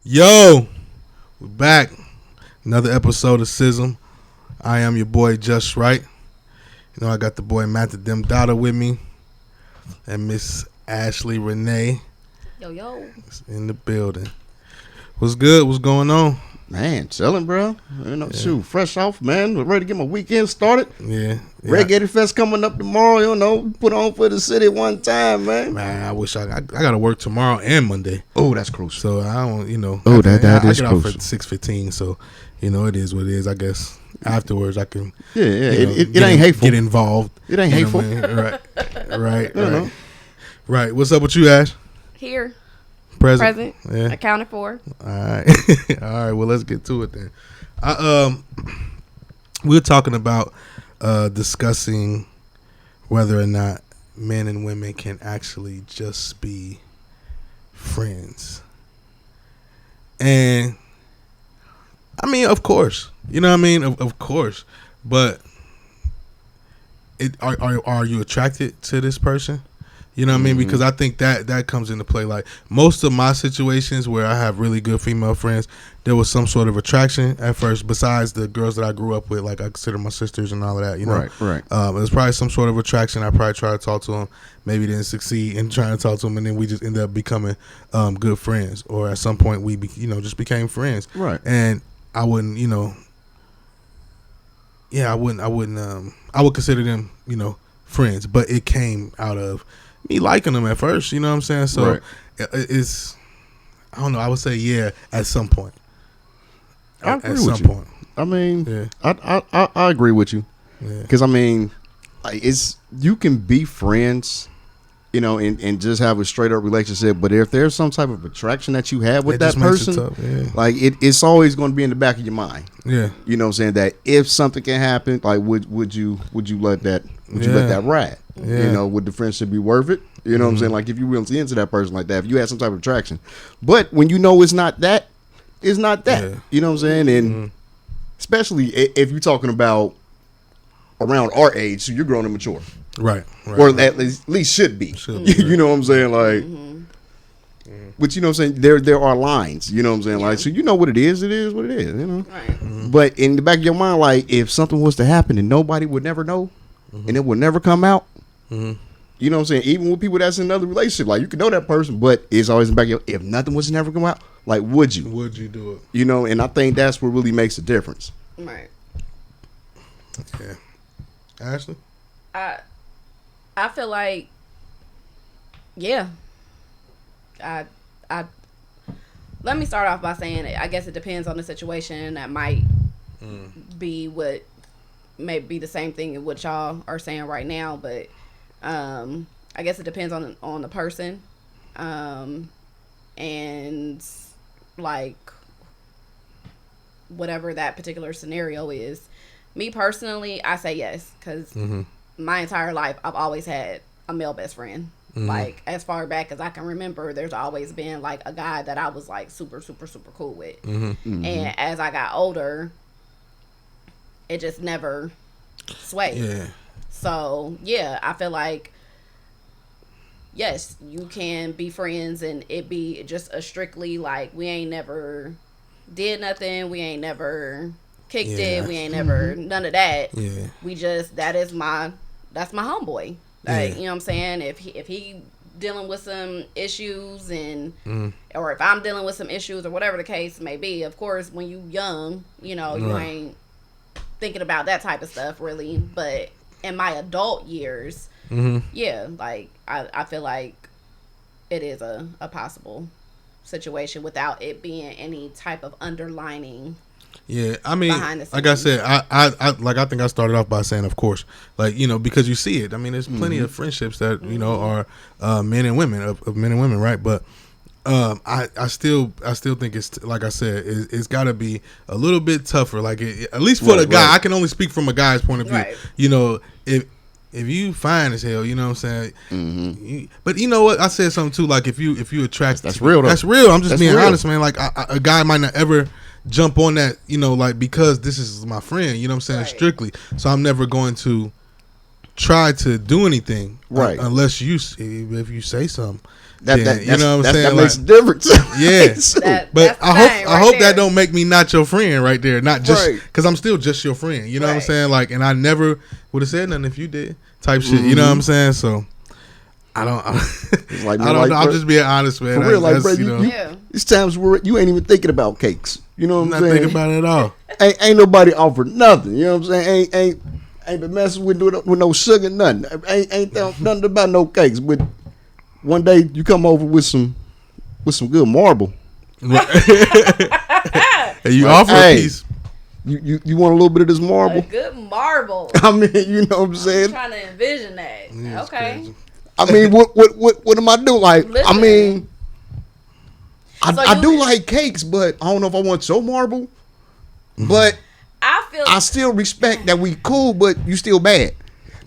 Yo, we're back. Another episode of S.Y.S.M. I am your boy Just Right. You know, I got the boy Matt the Dem Dada with me, and Miss Ashley Renee Yo. in the building. What's good? What's going on? Man, chilling, bro. Shoot, fresh off, man. Ready to get my weekend started. Yeah. Reggae Fest coming up tomorrow. Put on for the city one time, man. Man, I wish I got to work tomorrow and Monday. Oh, that's crucial. So I don't, Oh, that is I get crucial. off at 6:15. So it is what it is. I guess afterwards I can. Yeah. It ain't hateful. Get involved. It ain't hateful. Right. Right. What's up with you, Ash? Here. Present. Yeah. Accounted for. All right. All right. Well, let's get to it then. We were talking about discussing whether or not men and women can actually just be friends. And I mean, of course, you know what I mean? Of course, but are you attracted to this person? You know what I mean? Because I think that comes into play. Like most of my situations where I have really good female friends, there was some sort of attraction at first. Besides the girls that I grew up with, like I consider my sisters and all of that. You know, Right. It was probably some sort of attraction. I probably tried to talk to them, maybe didn't succeed in trying to talk to them, and then we just ended up becoming good friends. Or at some point we just became friends. Right. And I wouldn't, I would consider them, friends, but it came out of me liking them at first, you know what I'm saying? So it's, I don't know, I would say at some point. I agree with you. I mean, yeah. I agree with you. Because, I mean, it's you can be friends, and just have a straight up relationship. But if there's some type of attraction that you have with that person, it's always going to be in the back of your mind. Yeah. You know what I'm saying? That if something can happen, like would you let that let that ride? Yeah. Would the friendship be worth it? You know what I'm saying? Like if you really into that person like that, if you had some type of attraction. But when it's not that, it's not that. Yeah. You know what I'm saying? And especially if you're talking about around our age, so you're grown and mature. Right. Or at least should be. You know what I'm saying? Like, but you know what I'm saying? There are lines. You know what I'm saying? Like, so you know what it is what it is. Right. But in the back of your mind, like, if something was to happen and nobody would never know, and it would never come out. You know what I'm saying? Even with people that's in another relationship, like you can know that person, but it's always in the back of your, if nothing was to never come out, like would you? Would you do it? And I think that's what really makes a difference. Right. Yeah. Ashley? I feel like, yeah. I let me start off by saying I guess it depends on the situation. That might be what may be the same thing as what y'all are saying right now, but I guess it depends on the person, and like whatever that particular scenario is. Me personally, I say yes, because my entire life I've always had a male best friend. Like as far back as I can remember, there's always been like a guy that I was like super super super cool with, and as I got older, it just never swayed. Yeah. So yeah, I feel like yes, you can be friends and it be just a strictly like we ain't never did nothing, we ain't never kicked it, we ain't never none of that. Yeah. We just that's my homeboy. Like, you know what I'm saying? If he dealing with some issues and or if I'm dealing with some issues or whatever the case may be, of course when you young, you ain't thinking about that type of stuff really. But in my adult years, yeah, like I feel like it is a possible situation without it being any type of underlining. Yeah, I mean, like I said, I think I started off by saying, of course, like because you see it. I mean, there's plenty of friendships that are men and women of men and women, right? But I still think it's like I said, it's got to be a little bit tougher. Like at least for the guy, I can only speak from a guy's point of view. Right. If you fine as hell, you know what I'm saying. But you know what? I said something too. Like if you attract, that's real. Though. That's real. I'm just being real. honest, man. Like a guy might not ever jump on that, like because this is my friend, you know what I'm saying, right. Strictly. So I'm never going to try to do anything, right? Unless if you say something, That you know what I'm saying? That makes a difference. Yeah. But I hope that don't make me not your friend right there. Not just because I'm still just your friend. You know what I'm saying? Like, and I never would have said nothing if you did. Type shit. You know what I'm saying? So I don't. Like, I don't know. I'm just being honest, man. For real, like, bro, it's times where you ain't even thinking about cakes. You know what I'm saying? Not thinking about it at all. Ain't nobody offered nothing. You know what I'm saying? Ain't been messing with no sugar, nothing. Ain't nothing about no cakes. But one day you come over with some good marble. Right. And you offer a piece. You want a little bit of this marble? A good marble. I mean, you know what I'm saying? I'm trying to envision that. Yeah, okay. Crazy. I mean, what am I doing? Like, listen, I mean, I do like cakes, but I don't know if I want your marble. Mm-hmm. But I still respect that we cool, but you still bad.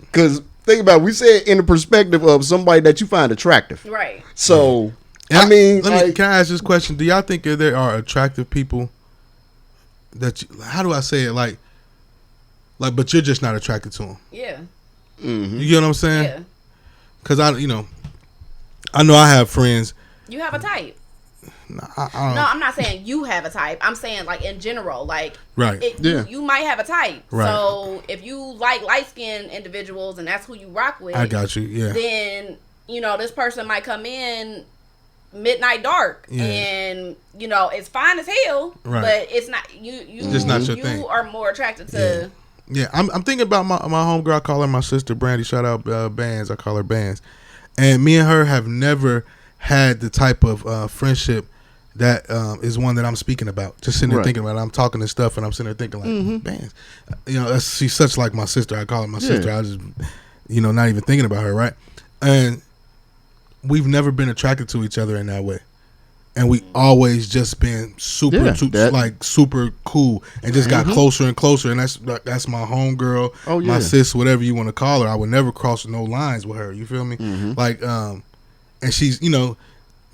Because think about it, we said in the perspective of somebody that you find attractive. Right. So, I mean, can I ask this question? Do y'all think there are attractive people that how do I say it? Like, but you're just not attracted to them. Yeah. Mm-hmm. You get what I'm saying? Yeah. Because I know I have friends. You have a type. No, I'm not saying you have a type. I'm saying like in general, like right. You might have a type. Right. So if you like light-skinned individuals and that's who you rock with, I got you. Yeah. Then this person might come in midnight dark, and it's fine as hell, right. But it's not you. Just not your thing. You are more attracted to. Yeah, I'm thinking about my homegirl. I call her my sister Brandy. Shout out Bands. I call her Bands. And me and her have never had the type of friendship that is one that I'm speaking about. Just sitting there thinking about it. I'm talking this stuff and I'm sitting there thinking like, Bands. She's such like my sister. I call her my sister. I just, not even thinking about her, right? And we've never been attracted to each other in that way. And we always just been super cool and just got closer and closer. And that's my homegirl, my sis, whatever you want to call her. I would never cross no lines with her. You feel me? Mm-hmm. Like, and she's,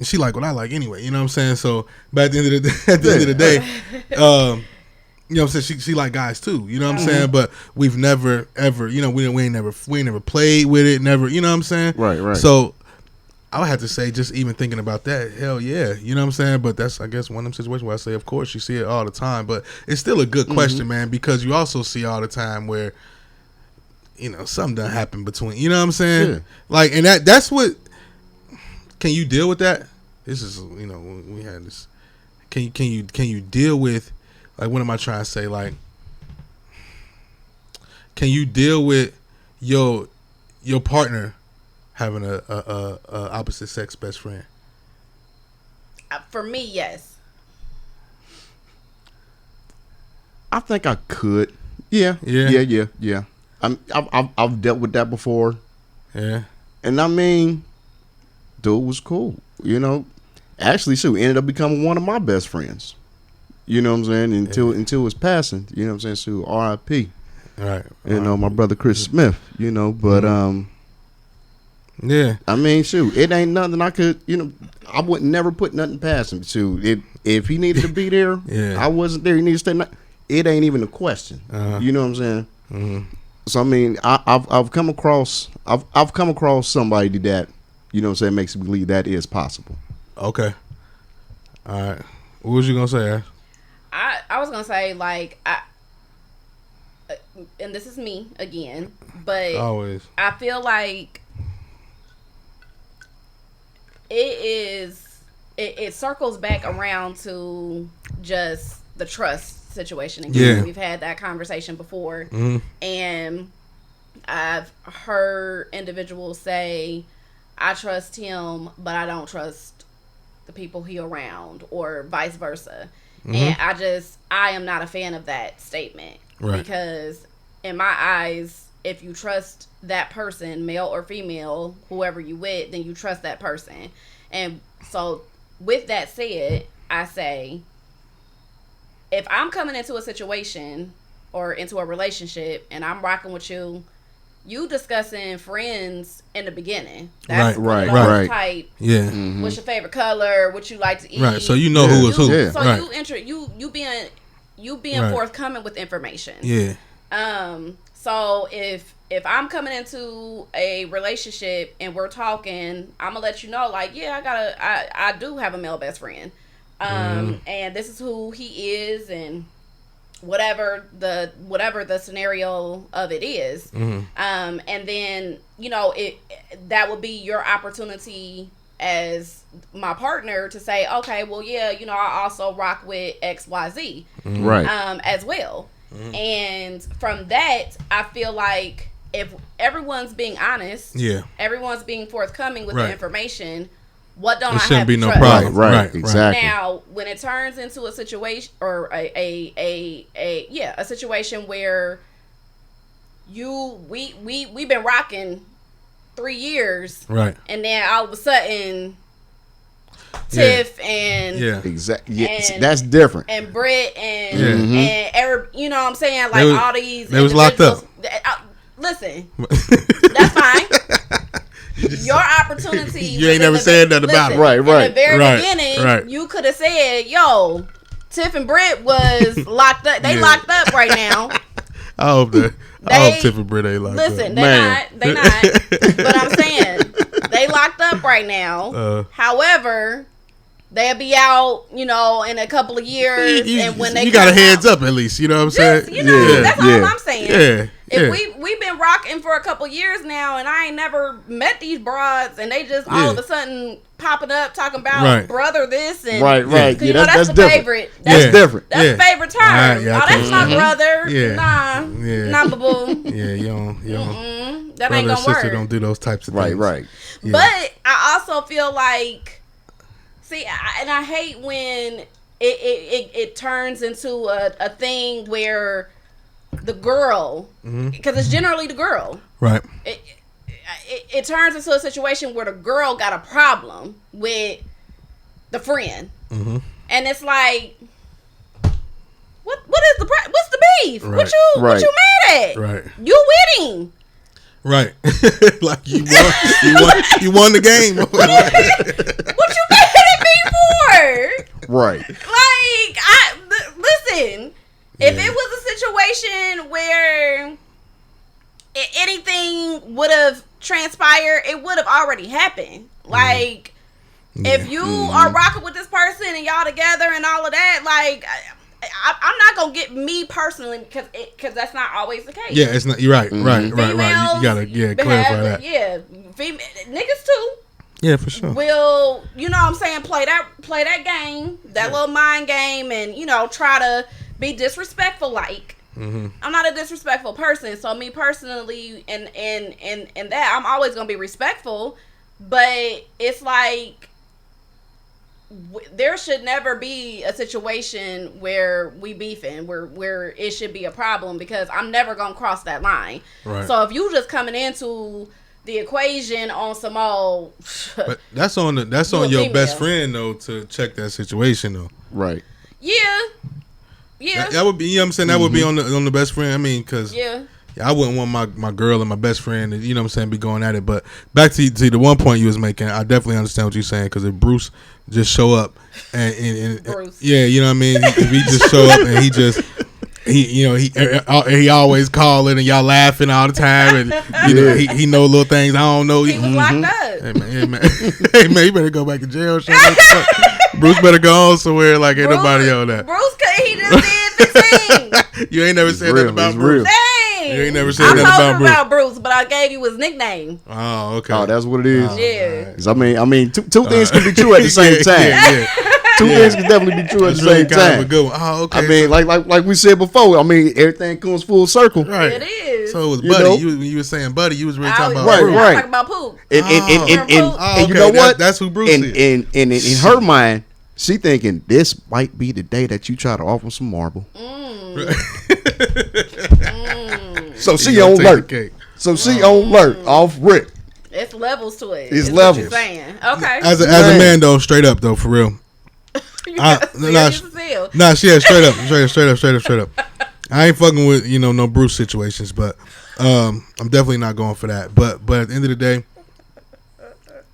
she like what I like anyway. You know what I'm saying? So, but at the end of the day, you know what I'm saying? She like guys too. You know what I'm saying? But we've never ever, we ain't never played with it. Never, you know what I'm saying? Right. So. I would have to say, just even thinking about that, hell yeah, you know what I'm saying? But that's, I guess, one of them situations where I say, of course, you see it all the time. But it's still a good question, man, because you also see all the time where, something done happen between, you know what I'm saying? Yeah. Like, and that's what, can you deal with that? This is, we had this, can you deal with, like, what am I trying to say? Like, can you deal with your partner having a opposite sex best friend? For me, yes. I think I could. Yeah. I've dealt with that before. Yeah. And I mean, dude was cool. Actually, ended up becoming one of my best friends. You know what I'm saying? Until his passing. You know what I'm saying? R.I.P. Right. My brother Chris Smith. But yeah, I mean, it ain't nothing I could, I would never put nothing past him. If he needed to be there, I wasn't there. He needed to stay. It ain't even a question. You know what I'm saying? Mm-hmm. So I mean, I've come across somebody that, makes me believe that is possible. Okay. All right. What was you gonna say, Ash? I was gonna say like and this is me again, but always I feel like. It circles back around to just the trust situation again. Yeah. We've had that conversation before, and I've heard individuals say, I trust him, but I don't trust the people he around, or vice versa. And I am not a fan of that statement. Right. Because in my eyes, if you trust that person, male or female, whoever you with, then you trust that person. And so with that said, I say, if I'm coming into a situation or into a relationship and I'm rocking with you, you discussing friends in the beginning. That's right. Type. Yeah. Mm-hmm. What's your favorite color? What you like to eat? Right. So you know who is who. Yeah. So you being forthcoming with information. Yeah. So if if I'm coming into a relationship and we're talking, I'm gonna let you know, like, yeah, I do have a male best friend, and this is who he is, and whatever the scenario of it is, and then that would be your opportunity as my partner to say, okay, well, yeah, I also rock with XYZ, right, as well. And from that, I feel like if everyone's being honest, everyone's being forthcoming with the information, what don't I have to trust? Problem. Right, exactly. Now, when it turns into a situation or a situation where we've been rocking 3 years, right, and then all of a sudden Tiff and exactly, that's different, and Britt and Eric, you know what I'm saying, like all these they was locked up. Listen, that's fine. Your opportunity. You ain't never said that about it. Right. In the very beginning, you could have said, yo, Tiff and Britt was locked up. They locked up right now. I hope Tiff and Britt ain't locked up. Listen, they not. But I'm saying, they locked up right now. However, they'll be out, in a couple of years. And when they got a heads up at least, you know what I'm saying? That's all I'm saying. Yeah. If we've been rocking for a couple years now, and I ain't never met these broads, and they just all of a sudden popping up talking about brother this and right. That's the different. favorite. That's different. That's the favorite term. That's my brother. Yeah. Nah, boo. Yeah, you don't. That ain't gonna sister work. Don't do those types of things. Right. Yeah. But I also feel like, and I hate when it turns into a thing where the girl, because it's generally the girl, right? It turns into a situation where the girl got a problem with the friend, and it's like, what's the beef? Right. What you mad at? Right. You winning. Right. Like you won the game. What you mad at me for? Right. Like, listen. If it was a situation where anything would have transpired, it would have already happened. Like, if you are rocking with this person and y'all together and all of that, like, I'm not gonna get me personally because that's not always the case. Yeah, it's not. You're right. Right. You gotta clarify that. Yeah, niggas too. Yeah, for sure. Will, you know what I'm saying, play that game, that little mind game, and try to be disrespectful. Like, I'm not a disrespectful person, so me personally, and that I'm always gonna be respectful, but it's like there should never be a situation where we beefing, where it should be a problem, because I'm never gonna cross that line. Right. So if you just coming into the equation on some old, but that's on your best friend though to check that situation though. Right. Yeah. That would be, you know what I'm saying? That would be on the best friend. I mean, because I wouldn't want my girl and my best friend, you know what I'm saying, be going at it. But back to the one point you was making, I definitely understand what you're saying, because if Bruce just show up and Bruce. Yeah, you know what I mean? If he just show up and he always calling and y'all laughing all the time, and he know little things I don't know. He was locked up. Hey man, you better go back to jail. Bruce better go on somewhere like ain't nobody on that. Bruce, he just did the thing. You ain't never said that about Bruce. Dang. You ain't never said that about Bruce, but I gave you his nickname. Oh, okay. Oh, that's what it is. Yeah. Right. I mean, two things can be true at the same time. Two things can definitely be true at the same time. Good one. Oh, okay. I mean, like we said before, I mean, everything comes full circle. Right. It is. So it was Buddy. You were saying Buddy. You was really talking about Bruce. Right. Talking about Poop. And you know what? That's who Bruce is. And in her mind, she thinking this might be the day that you try to offer some marble. So she on alert. So she on alert off rip. It's levels to it. It's levels. What you're saying. Okay. As a man though, straight up though, for real. Straight up. I ain't fucking with no Bruce situations, but I'm definitely not going for that. But at the end of the day,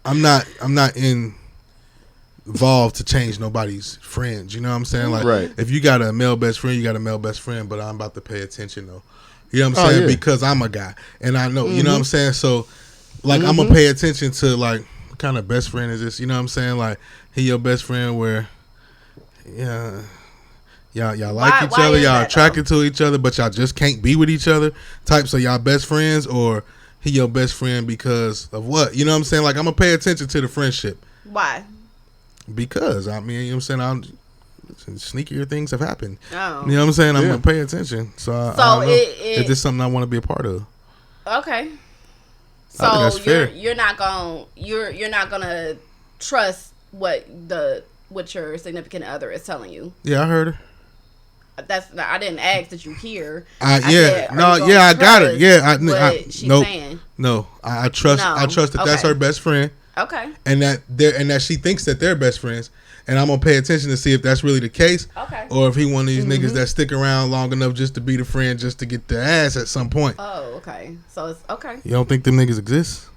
I'm not involved to change nobody's friends. You know what I'm saying? Like, right. If you got a male best friend, you got a male best friend. But I'm about to pay attention though. You know what I'm saying? Because I'm a guy and I know. You know what I'm saying? So like I'm gonna pay attention to like what kind of best friend is this? You know what I'm saying? Like he your best friend where y'all like each other, y'all attracted to each other, but y'all just can't be with each other. Types of y'all best friends, or he your best friend because of what? You know what I'm saying? Like I'm gonna pay attention to the friendship. Why? Because I mean, you know what I'm saying? Sneakier things have happened. Oh. You know what I'm saying? I'm gonna pay attention. So I don't know if this something I want to be a part of. Okay. So you're not gonna trust what your significant other is telling you. Yeah, I heard her. I didn't ask that you hear. I got it. Yeah, she's saying. No, I trust. I trust that that's her best friend. Okay. And that she thinks that they're best friends, and I'm gonna pay attention to see if that's really the case. Okay. Or if he one of these niggas that stick around long enough just to be the friend, just to get the ass at some point. Oh, okay. So it's okay. You don't think them niggas exist?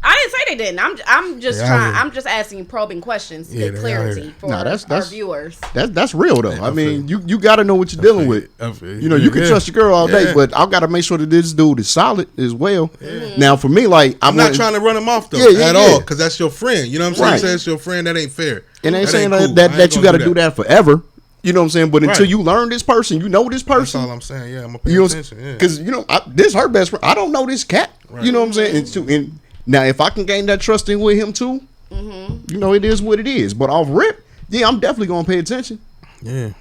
I didn't say they didn't. I'm just trying. I'm just asking probing questions to get clarity for our viewers. That's real though. I mean, you got to know what you're dealing with. You know, you can trust your girl all day, but I got to make sure that this dude is solid as well. Now, for me, like I'm not trying to run him off though at all, because that's your friend. You know what I'm saying? Right. That's your friend. That ain't fair. And ain't saying that you got to do that forever. You know what I'm saying? But until you learn this person, you know this person. That's all I'm saying. Yeah, I'm gonna pay attention. Because this her best friend. I don't know this cat. Right. You know what I'm saying? Now, if I can gain that trusting with him too, you know, it is what it is. But off rip, I'm definitely gonna pay attention. Yeah.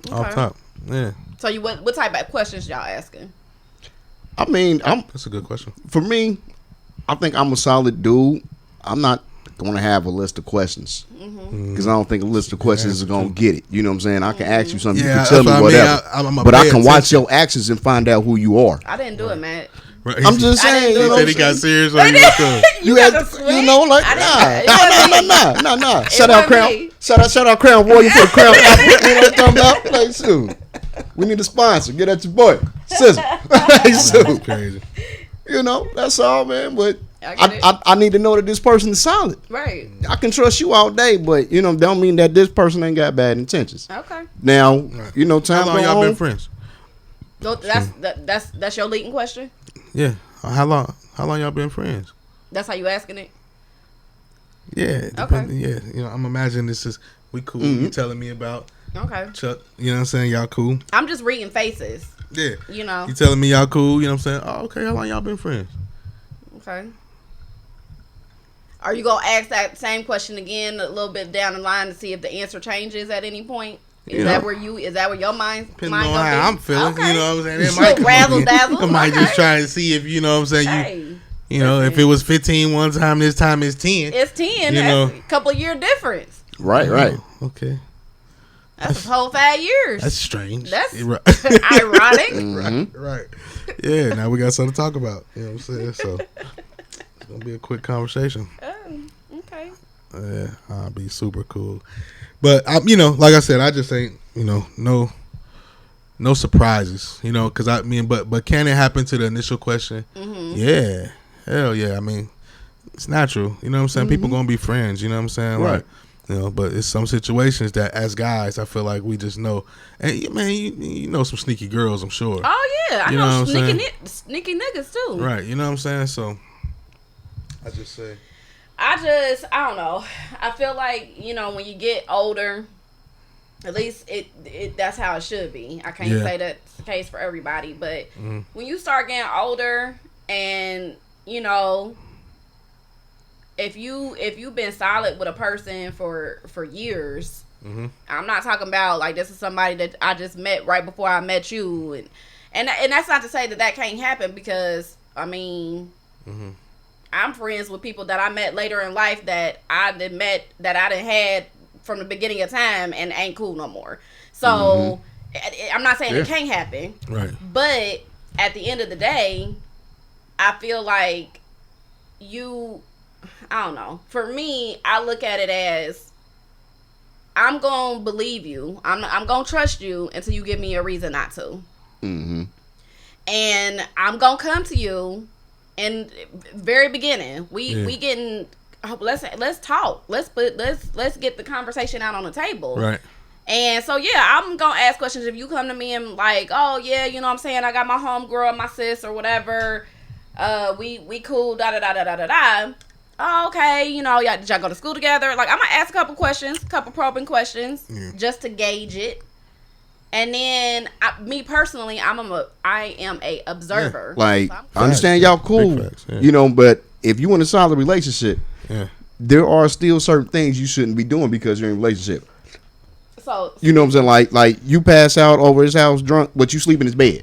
Okay. Off top. Yeah. So what type of questions y'all asking? I mean, that's a good question. For me, I think I'm a solid dude. I'm not gonna have a list of questions because I don't think a list of questions is gonna get it. You know what I'm saying? I can ask you something, you can tell me whatever, but I can watch your actions and find out who you are. I didn't do it, Matt. Right. I'm just saying. He said he got serious. Nah. Shout out Crown. Shout out Crown Warrior for Crown Apple. You know what I'm talking about? Like, shoot. We need a sponsor. Get at your boy, Sizzle. That's crazy. You know, that's all, man. But I need to know that this person is solid. Right. I can trust you all day, but don't mean that this person ain't got bad intentions. Okay. Now, time. How long y'all been friends? That's your leading question. Yeah. How long y'all been friends? That's how you asking it? Yeah. Okay. Yeah. I'm imagining this is we cool. You telling me about Chuck. You know what I'm saying? Y'all cool. I'm just reading faces. Yeah. You telling me y'all cool. You know what I'm saying? Oh, okay. How long y'all been friends? Okay. Are you gonna ask that same question again a little bit down the line to see if the answer changes at any point? Is that where your mind? Depending on how I'm feeling, okay. You know what I'm saying? It might razzle dazzle. I might just try to see if you know what I'm saying. If it was 15 one time, this time it's 10. It's 10. That's a couple of year difference. Right. Okay. That's a whole 5 years. That's strange. That's ironic. Right. Yeah. Now we got something to talk about. You know what I'm saying? So it's gonna be a quick conversation. Oh, okay. Yeah, I'll be super cool. But like I said, I just ain't, no surprises, because but can it happen to the initial question? Mm-hmm. Yeah, hell yeah. I mean, it's natural. You know what I'm saying? Mm-hmm. People gonna be friends. You know what I'm saying? Right. Like, but it's some situations that as guys, I feel like we just know. And man, you know some sneaky girls, I'm sure. Oh yeah, I know sneaky niggas too. Right. You know what I'm saying? So I just say. I don't know. I feel like, when you get older, at least it that's how it should be. I can't say that's the case for everybody, but when you start getting older and, if you've been solid with a person for years, I'm not talking about like this is somebody that I just met right before I met you, and that's not to say that can't happen, because I mean, I'm friends with people that I met later in life that I didn't had from the beginning of time and ain't cool no more. So I'm not saying it can't happen, right? But at the end of the day, I feel like I don't know. For me, I look at it as I'm gonna believe you. I'm gonna trust you until you give me a reason not to. Mm-hmm. And I'm gonna come to you. In very beginning, we getting let's talk. Let's get the conversation out on the table. Right. And so, yeah, I'm going to ask questions. If you come to me and like, oh, yeah, you know what I'm saying? I got my homegirl, my sis or whatever. We cool, da-da-da-da-da-da-da. Oh, okay, you know, did y'all go to school together? Like, I'm going to ask a couple probing questions just to gauge it. And then, me personally, I am a observer. Yeah. Like, so I understand y'all cool, facts, you know, but if you want a solid relationship, there are still certain things you shouldn't be doing because you're in a relationship. So you know what I'm saying? Like you pass out over his house drunk, but you sleep in his bed.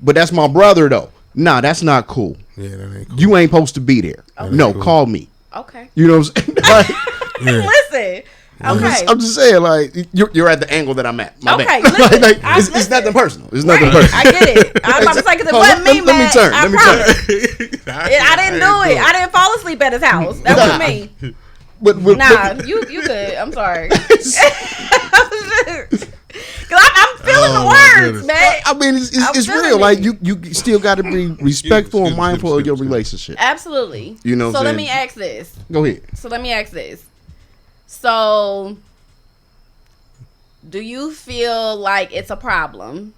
But that's my brother though. Nah, that's not cool. Yeah, that ain't cool. You ain't supposed to be there. Okay. No, cool. Call me. Okay. You know what I'm saying? Like, listen. Okay. I'm just saying, like you're at the angle that I'm at. My okay. Listen, it's nothing personal. It's nothing personal. I get it. I'm about to say because it wasn't me, man. Let me turn. I didn't do it. I didn't fall asleep at his house. That was me. But you good. I'm sorry. Cause I'm feeling the words, man. I mean, it's real. Like you still got to be respectful and mindful of your relationship. Absolutely. You know. So let me ask this. Go ahead. So, do you feel like it's a problem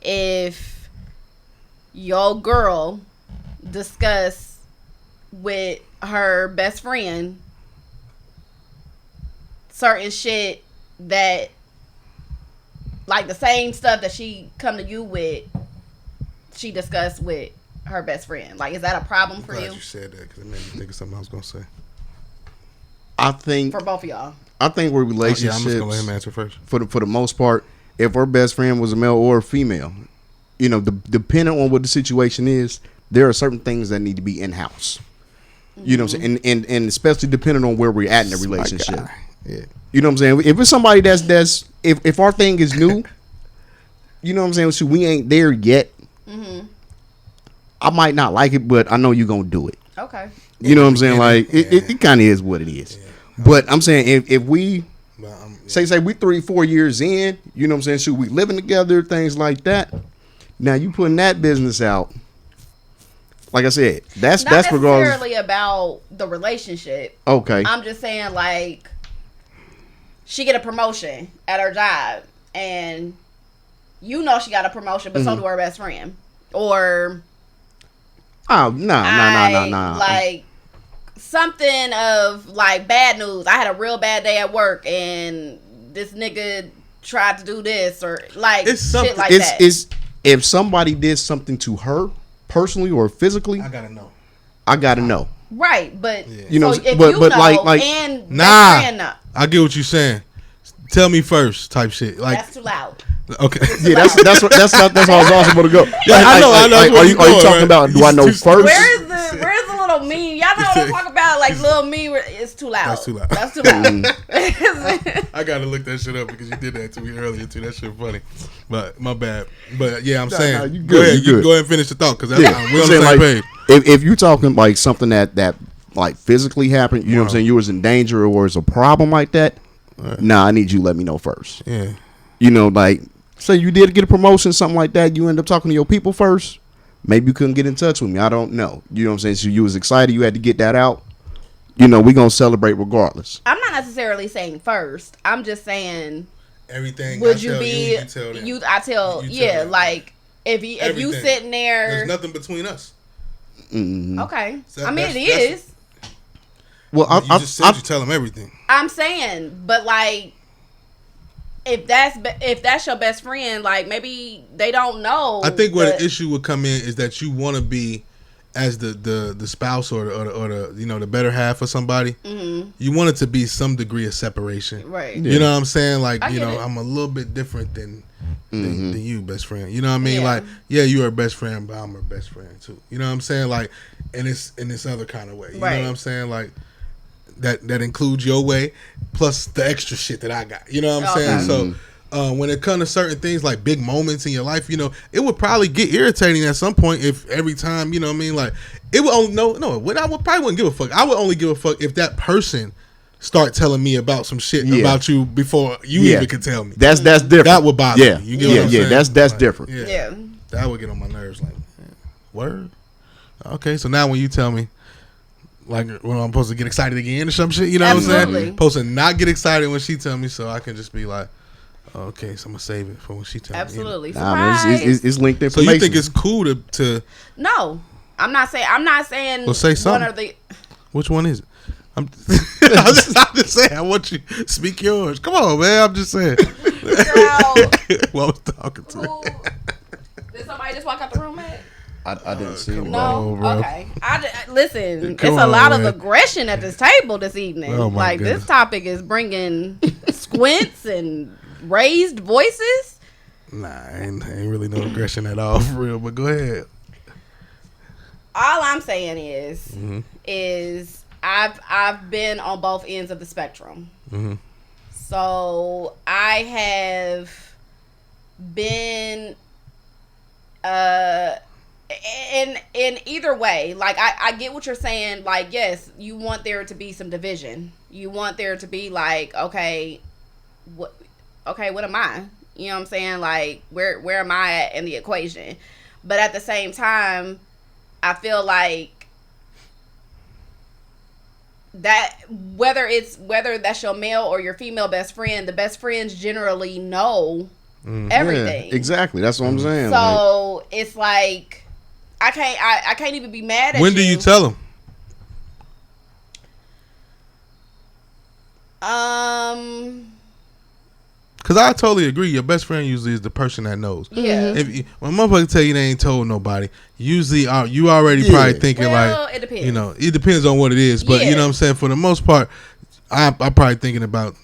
if your girl discuss with her best friend certain shit that, like the same stuff that she come to you with, she discussed with her best friend? Like, is that a problem for you? You said that because it made me think of something I was gonna say. I think for both of y'all. I think with relationships, I'm just gonna let him answer first. For the most part, if her best friend was a male or a female, you know, depending on what the situation is, there are certain things that need to be in house. You know what I'm saying? And especially depending on where we're at in the relationship. Yeah. You know what I'm saying? If it's somebody that's if our thing is new, you know what I'm saying? So we ain't there yet. I might not like it, but I know you're gonna do it. Okay. You know what I'm saying? Like it kind of is what it is. Yeah. But I'm saying if we say we 3-4 years in, you know what I'm saying? Should we living together, things like that? Now you putting that business out. Like I said, that's necessarily about the relationship. Okay. I'm just saying, like, she get a promotion at her job, and you know she got a promotion, but so do her best friend. Or no. Like something of like bad news. I had a real bad day at work, and this nigga tried to do this, or like shit like that. If somebody did something to her personally or physically, I gotta know. Right, but you know, so if but you know, like and nah, I get what you're saying. Tell me first, type shit. Like that's too loud. Okay, yeah, that's how I was also going to go. Yeah, I know. Are you talking about? Do I know first? Where's the little meme? Y'all know what I'm talking about? Like little meme. It's too loud. That's too loud. I gotta look that shit up because you did that to me earlier too. That shit funny, but my bad. But yeah, I'm saying you go ahead. You go ahead and finish the thought because we're on the same page. If you're talking like something that like physically happened, you know what I'm saying, you was in danger or was a problem like that. Nah, I need you to let me know first. Yeah. You know, like, say you did get a promotion, something like that, you end up talking to your people first. Maybe you couldn't get in touch with me. I don't know. You know what I'm saying? So you was excited, you had to get that out. You know, we gonna celebrate regardless. I'm not necessarily saying first. I'm just saying everything. Would you be you? I tell yeah, like if you sitting there, there's nothing between us. Okay, so I mean it is. Well, you just said you tell them everything. I'm saying, but like, if that's your best friend, like maybe they don't know. I think where the issue would come in is that you want to be as the spouse or the you know the better half of somebody. You want it to be some degree of separation, right? You know what I'm saying? Like you know, I'm a little bit different than you, best friend. You know what I mean? Like you are her best friend, but I'm her best friend too. You know what I'm saying? Like in this other kind of way. You know what I'm saying? Like. That includes your way plus the extra shit that I got. You know what I'm saying? So when it comes to certain things like big moments in your life, you know, it would probably get irritating at some point if every time, you know what I mean? Like it would only I would probably wouldn't give a fuck. I would only give a fuck if that person start telling me about some shit about you before you even could tell me. That's different. That would bother me. You get what I'm saying? That's like, different. Yeah. That would get on my nerves like, word? Okay, so now when you tell me like when I'm supposed to get excited again or some shit. You know what I'm saying? Supposed to not get excited when she tell me, so I can just be like, oh, okay, so I'm gonna save it for when she tell me. Absolutely. It's linked information. So you think it's cool to? No, I'm not saying. Well, say something. One or the. Which one is it? I'm just saying. I want you to speak yours. Come on, man. I'm just saying. Girl, well, I was talking to. Did somebody just walk out the room, man? I didn't see him. No, okay. Listen, it's a lot of aggression at this table this evening. Oh like goodness. This topic is bringing squints and raised voices. Nah, ain't really no aggression at all for real. But go ahead. All I'm saying is I've been on both ends of the spectrum. Mm-hmm. So I have been in either way. Like I get what you're saying. Like, yes, you want there to be some division. You want there to be like, okay, what am I? You know what I'm saying? Like, where am I at in the equation? But at the same time, I feel like that whether that's your male or your female best friend, the best friends generally know everything. Yeah, exactly. That's what I'm saying. So it's like I can't even be mad at you. When do you tell them? Because I totally agree. Your best friend usually is the person that knows. Yeah. When motherfuckers tell you they ain't told nobody, usually you already probably thinking it depends. You know, it depends on what it is. But you know what I'm saying? For the most part, I'm probably thinking about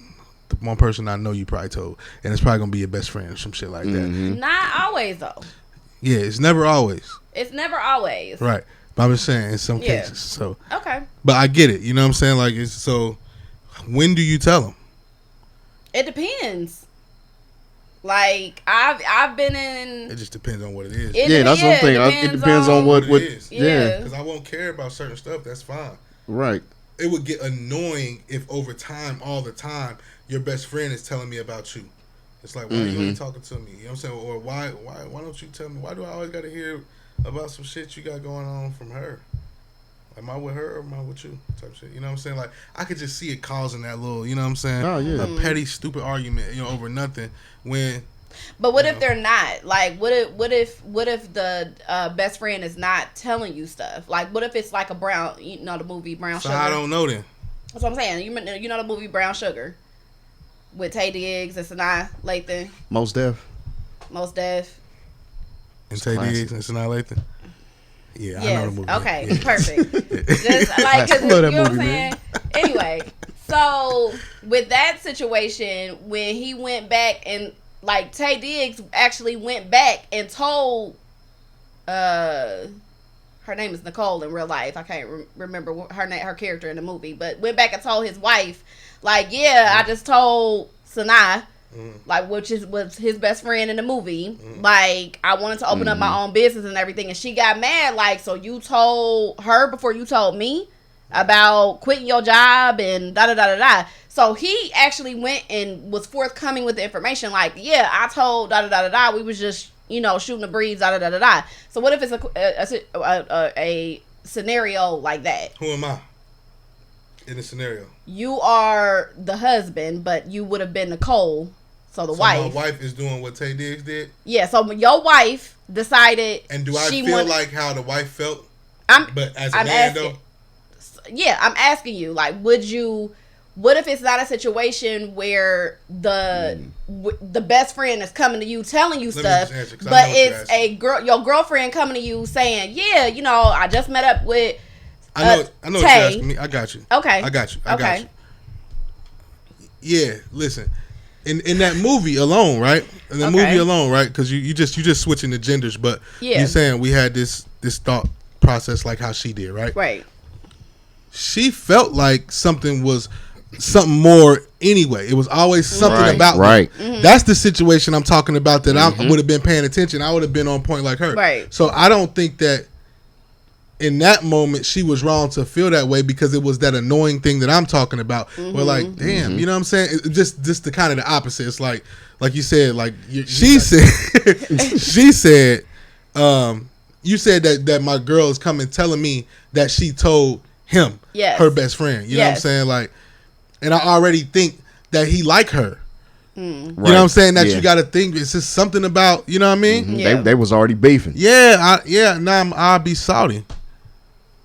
the one person I know you probably told. And it's probably going to be your best friend or some shit like that. Not always, though. Yeah, it's never always. It's never always. Right. But I'm just saying in some cases. So. Okay. But I get it. You know what I'm saying? Like, so when do you tell them? It depends. Like I've been in. It just depends on what it is. That's one thing. It depends on what it is. Yeah, because I won't care about certain stuff. That's fine. Right. It would get annoying if over time, all the time, your best friend is telling me about you. It's like, why are you only talking to me? You know what I'm saying? Or why don't you tell me? Why do I always got to hear about some shit you got going on from her? Am I with her or am I with you? Type shit. You know what I'm saying? Like, I could just see it causing that little, you know what I'm saying? Oh, yeah. A petty, stupid argument, over nothing. But what if they're not? Like, what if the best friend is not telling you stuff? Like, what if it's like a brown, the movie Brown Sugar? I don't know then. That's what I'm saying. You know the movie Brown Sugar with Tay Diggs and S.Y.S.M. Lathan. Most Def. And Tay Diggs and S.Y.S.M. Lathan. Yeah, I know the movie. Okay, yeah. Perfect. Just like, cause you know what I'm saying. Anyway, so with that situation, when he went back and like Tay Diggs actually went back and told, her name is Nicole in real life. I can't remember her character in the movie, but went back and told his wife, like, I just told Sanaa. Like, was his best friend in the movie. Like, I wanted to open up my own business and everything. And she got mad. Like, so you told her before you told me about quitting your job and da-da-da-da-da. So he actually went and was forthcoming with the information. Like, I told da-da-da-da-da. We was just, shooting the breeze, da-da-da-da-da. So what if it's a scenario like that? Who am I in the scenario? You are the husband, but you would have been Nicole. So wife. My wife is doing what Tay Diggs did? Yeah, so your wife decided. And do I feel like how the wife felt? But as a man, though? Yeah, I'm asking you, like, what if it's not a situation where the best friend is coming to you telling you stuff, but it's your girlfriend coming to you saying, I just met up with I know what you're asking me. I got you. Okay. I got you. Yeah, listen. In that movie alone, right? In the movie alone, right? Because you just switching the genders, but you're saying we had this thought process like how she did, right? Right. She felt like something more anyway. It was always something about right. Me. That's the situation I'm talking about that I would have been paying attention. I would have been on point like her. Right. So I don't think that in that moment she was wrong to feel that way because it was that annoying thing that I'm talking about. We're like, damn, you know what I'm saying? It just the kind of the opposite. It's like you said, like she said, you said that my girl is coming telling me that she told him, yes. her best friend. You know what I'm saying? Like, and I already think that he like her. You know what I'm saying? That you got to think it's just something about, you know what I mean? Mm-hmm. Yeah. They was already beefing. Yeah, I'd be salty.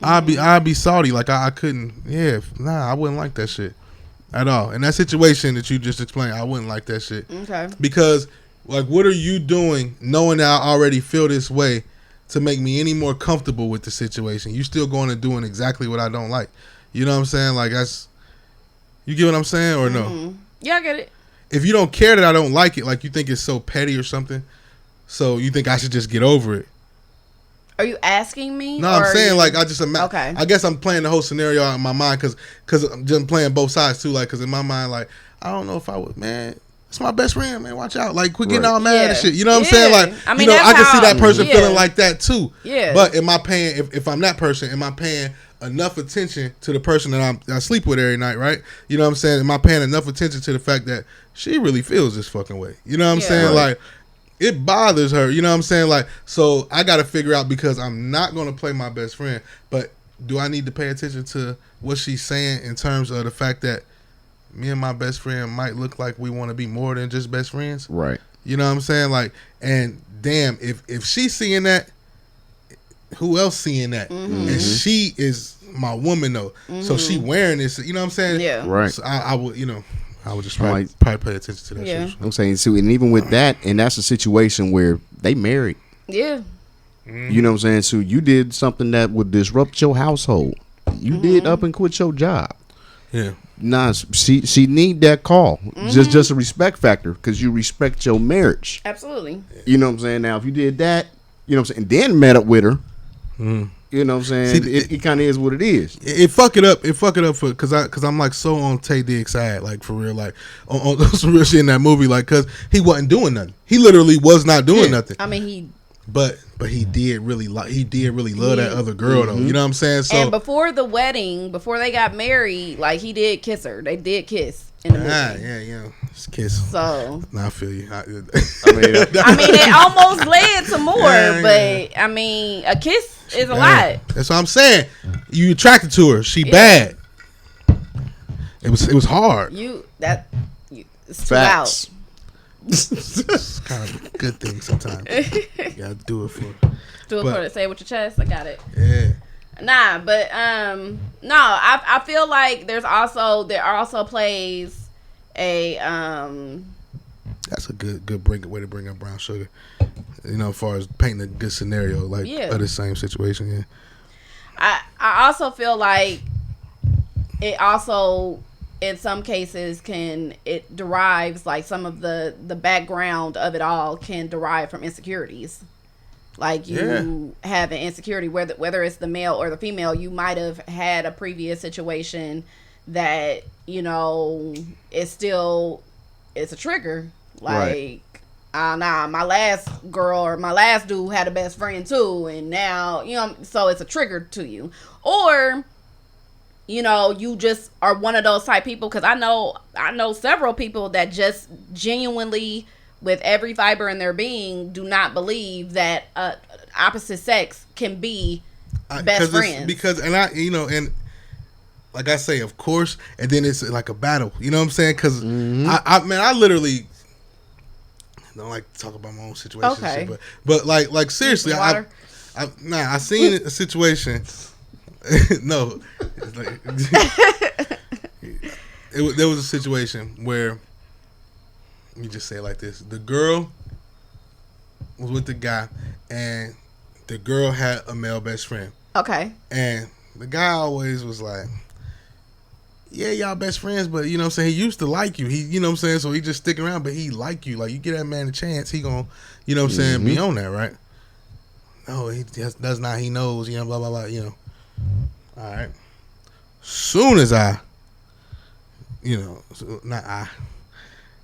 I'd be salty. Like I couldn't. Yeah, I wouldn't like that shit at all. In that situation that you just explained, I wouldn't like that shit. Okay. Because like, what are you doing, knowing that I already feel this way, to make me any more comfortable with the situation? You still going and doing exactly what I don't like. You know what I'm saying? Like that's. You get what I'm saying or no? Yeah, I get it. If you don't care that I don't like it, like you think it's so petty or something, so you think I should just get over it. Are you asking me? No, I'm saying like I just okay. I guess I'm playing the whole scenario out in my mind because I'm just playing both sides too. Like because in my mind, like I don't know if I would, man. It's my best friend, man. Watch out. Like, quit getting all mad and shit. You know what I'm saying? Like, I mean, I can see that person feeling like that too. Yeah. But am I paying? If I'm that person, am I paying enough attention to the person that I sleep with every night, right? You know what I'm saying? Am I paying enough attention to the fact that she really feels this fucking way? You know what I'm saying? Right. Like, it bothers her. You know what I'm saying? Like, so I got to figure out, because I'm not going to play my best friend, but do I need to pay attention to what she's saying in terms of the fact that me and my best friend might look like we want to be more than just best friends? Right. You know what I'm saying? Like, and damn, if she's seeing that, who else seeing that? And she is my woman though, so she wearing this. You know what I'm saying? Yeah. Right. So I would, I would just probably pay attention to that. Yeah. Shit. I'm saying too, and even with that, and that's a situation where they married. Yeah. You know what I'm saying? So you did something that would disrupt your household. You did up and quit your job. Yeah. Nah, she need that call. Just a respect factor, because you respect your marriage. Absolutely. You know what I'm saying? Now, if you did that, you know what I'm saying, and then met up with her, you know what I'm saying? See, it kind of is what it is. It fuck it up for because I'm like so on Tay Diggs' side, like for real, like on some real shit in that movie, like because he wasn't doing nothing. He literally was not doing nothing. I mean, But he did really love that other girl though. You know what I'm saying? So, and before the wedding, before they got married, like he did kiss her. They did kiss in the movie. Yeah, just kiss. So I feel you. I mean, it almost led to more, but I mean, a kiss is a lot. That's what I'm saying. You attracted to her. She bad. It was hard. It's facts. It's kind of a good thing sometimes. You gotta do it for. Say it with your chest. I got it. Yeah. Nah, but no. I feel like there also plays a That's a good way to bring up brown sugar. As far as painting a good scenario, like of the same situation. Yeah. I also feel like it also, in some cases, it derives, like some of the background of it all can derive from insecurities. Like you have an insecurity, whether it's the male or the female. You might have had a previous situation that it's a trigger. Like, my last girl or my last dude had a best friend too, and now so it's a trigger to you, or you just are one of those type people, because I know several people that just genuinely, with every fiber in their being, do not believe that opposite sex can be best friends. And like I say, of course, and then it's like a battle. You know what I'm saying? Because I literally don't like to talk about my own situation. Okay. Shit, but like seriously, I seen a situation. No, there was a situation where, let me just say it like this: the girl was with the guy, and the girl had a male best friend. Okay. And the guy always was like, yeah, y'all best friends, but you know what I'm saying, he used to like you. He, you know what I'm saying, so he just stick around, but he like you. Like, you give that man a chance, he gonna, you know what I'm saying, be on that, right? No, he just does not. He knows, blah, blah, blah, All right. Soon as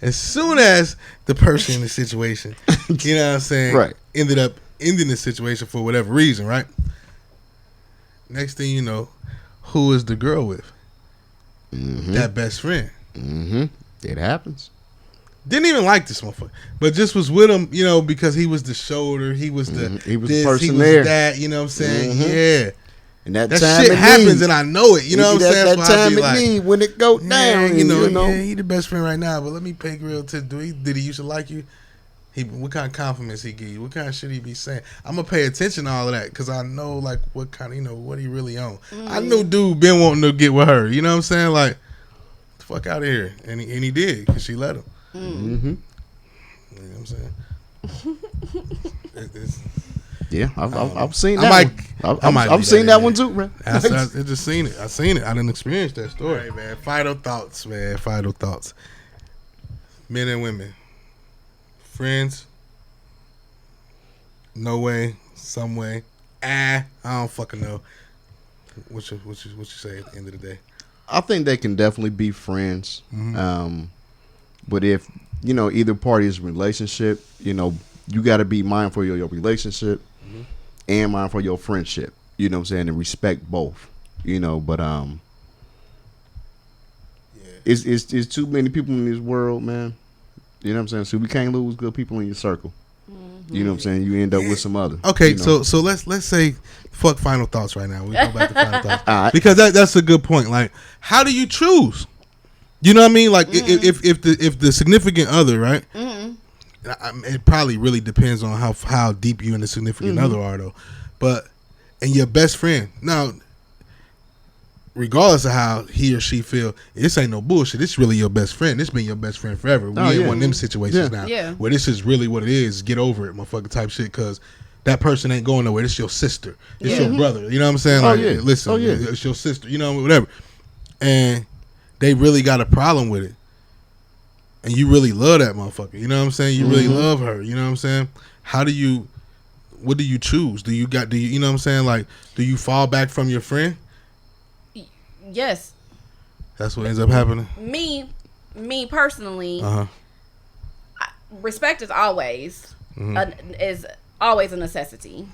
as soon as the person in the situation, you know what I'm saying, right, ended up ending the situation for whatever reason, right? Next thing you know, who is the girl with? That best friend. It happens. Didn't even like this motherfucker, but just was with him, because he was the shoulder, he was the he was this, the person he was there. that, you know what I'm saying? Yeah. And that time shit happens, and I know it. You know what I'm saying? That time it need when it go down. You know, yeah, he the best friend right now. But let me pay real attention. Did he used to like you? What kind of compliments he give you? What kind of shit he be saying? I'm gonna pay attention to all of that because I know like what kind of what he really on. I knew dude been wanting to get with her. You know what I'm saying? Like, the fuck out of here, and he did because she let him. You know what I'm saying? Yeah, I've seen that. I've seen that one too, man. I just seen it. I seen it. I didn't experience that story. All right, man. Final thoughts, man. Final thoughts. Men and women. Friends, no way, some way. I don't fucking know. What you say at the end of the day? I think they can definitely be friends. But if either party's relationship, you got to be mindful of your relationship and mindful of your friendship. You know what I'm saying, and respect both. But it's too many people in this world, man. You know what I'm saying? So we can't lose good people in your circle. You know what I'm saying? You end up with some other. Okay, so let's say fuck final thoughts right now. We go back to final thoughts. Right. Because that's a good point. Like, how do you choose? You know what I mean? Like if the significant other, right? It probably really depends on how deep you and the significant other are though. But and your best friend. Now, regardless of how he or she feel, this ain't no bullshit. This really your best friend. This been your best friend forever. We ain't one of them situations now. Yeah. Where this is really what it is. Get over it, motherfucker type shit. Because that person ain't going nowhere. This your sister. This your brother. You know what I'm saying? Like, listen, it's your sister. You know, whatever. And they really got a problem with it. And you really love that motherfucker. You know what I'm saying? You really love her. You know what I'm saying? What do you choose? Do you know what I'm saying? Like, do you fall back from your friend? Yes. That's what ends up happening. Me personally, respect is always a necessity.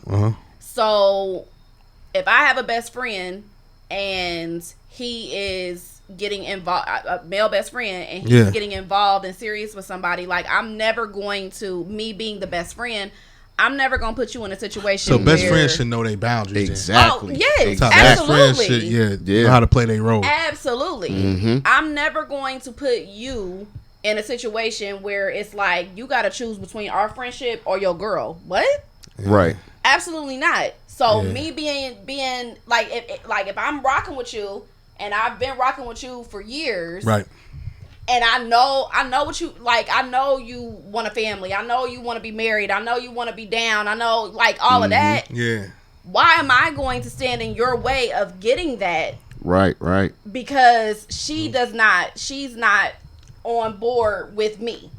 So if I have a best friend and he is getting involved, a male best friend, and he's getting involved and serious with somebody, like, I'm never going to, me being the best friend, I'm never gonna put you in a situation. So best friends should know their boundaries. Exactly. Oh, yes, exactly. Absolutely. Best friends should know how to play their role. Absolutely. I'm never going to put you in a situation where it's like you got to choose between our friendship or your girl. What? Right. Absolutely not. So me being like if I'm rocking with you and I've been rocking with you for years, right? And I know what you like. I know you want a family. I know you want to be married. I know you want to be down. I know, like, all of that. Yeah. Why am I going to stand in your way of getting that? Right. Because she's not on board with me.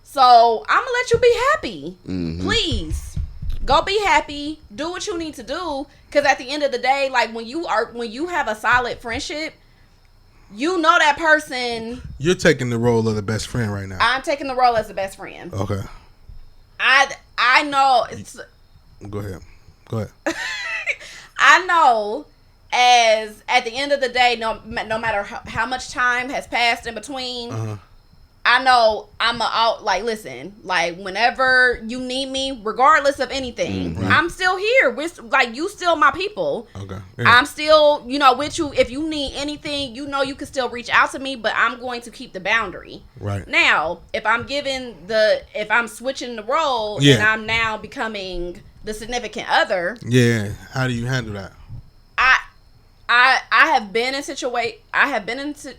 So I'm gonna let you be happy. Please go be happy. Do what you need to do. Because at the end of the day, like, when you have a solid friendship, you know that person. You're taking the role of the best friend right now. I'm taking the role as the best friend. Okay. I know. Go ahead. I know, as at the end of the day, no matter how much time has passed in between, I know like, listen, like, whenever you need me, regardless of anything, right. I'm still here. Like, you still my people. Okay. Yeah. I'm still, with you. If you need anything, you can still reach out to me, but I'm going to keep the boundary. Right. Now, if I'm switching the role and I'm now becoming the significant other. Yeah. How do you handle that? I have been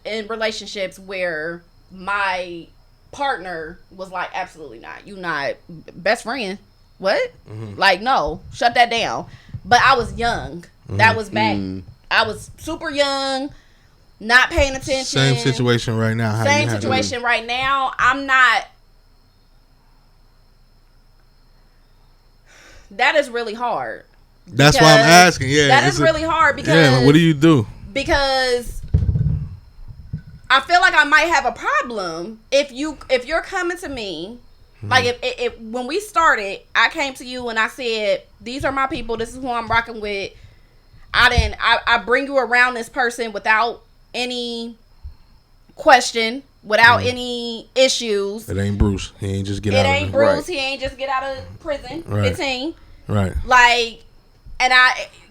in relationships where my partner was like, absolutely not. You not best friend. What? Like, no, shut that down. But I was young. That was back. I was super young, not paying attention. Same situation right now. Same situation right now. I'm not. That is really hard. That's why I'm asking. Yeah, that is really hard because. What do you do? Because I feel like I might have a problem if you're coming to me, like, if when we started, I came to you and I said, these are my people, this is who I'm rocking with. I bring you around this person without any question, without any issues. It ain't Bruce. He ain't just get out of It ain't Bruce. Right. He ain't just get out of prison. Right. 15. Right. Like,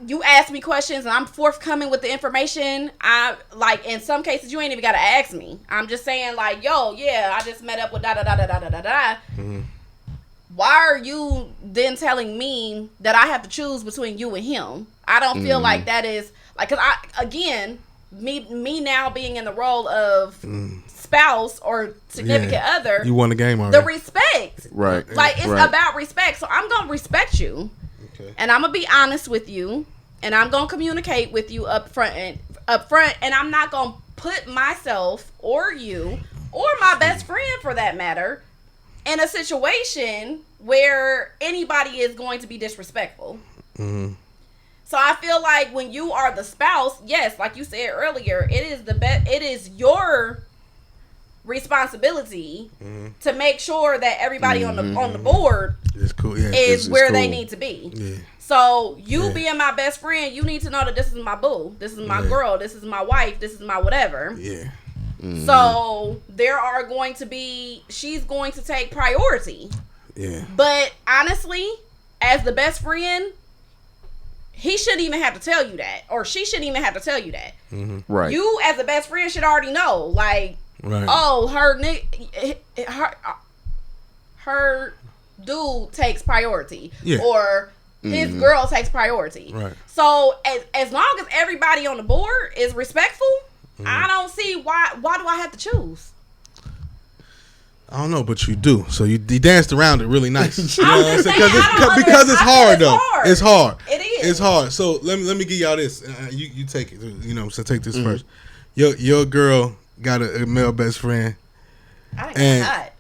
you ask me questions and I'm forthcoming with the information. I like in some cases you ain't even gotta ask me. I'm just saying like, yo, yeah, I just met up with da da da da da da da da. Why are you then telling me that I have to choose between you and him? I don't feel like that is like, cause me now being in the role of spouse or significant other, you won the game already. The respect, right? Like it's about respect. So I'm gonna respect you. And I'm gonna be honest with you, and I'm gonna communicate with you up front, and I'm not gonna put myself or you or my best friend, for that matter, in a situation where anybody is going to be disrespectful. So I feel like when you are the spouse, yes, like you said earlier, it is your responsibility to make sure that everybody on the board is where they need to be. Yeah. So you being my best friend, you need to know that this is my boo, this is my girl, this is my wife, this is my whatever. Yeah. So she's going to take priority. Yeah. But honestly, as the best friend, he shouldn't even have to tell you that, or she shouldn't even have to tell you that. Right. You as a best friend should already know, like, oh, her dude takes priority, or his girl takes priority. Right. So as long as everybody on the board is respectful, I don't see why do I have to choose? I don't know, but you do. So you danced around it really nice. You know what I'm saying? Because it's hard though. It's hard. It is. It's hard. So let me give y'all this. You take it. You know, so take this first. Your girl got a male best friend. I didn't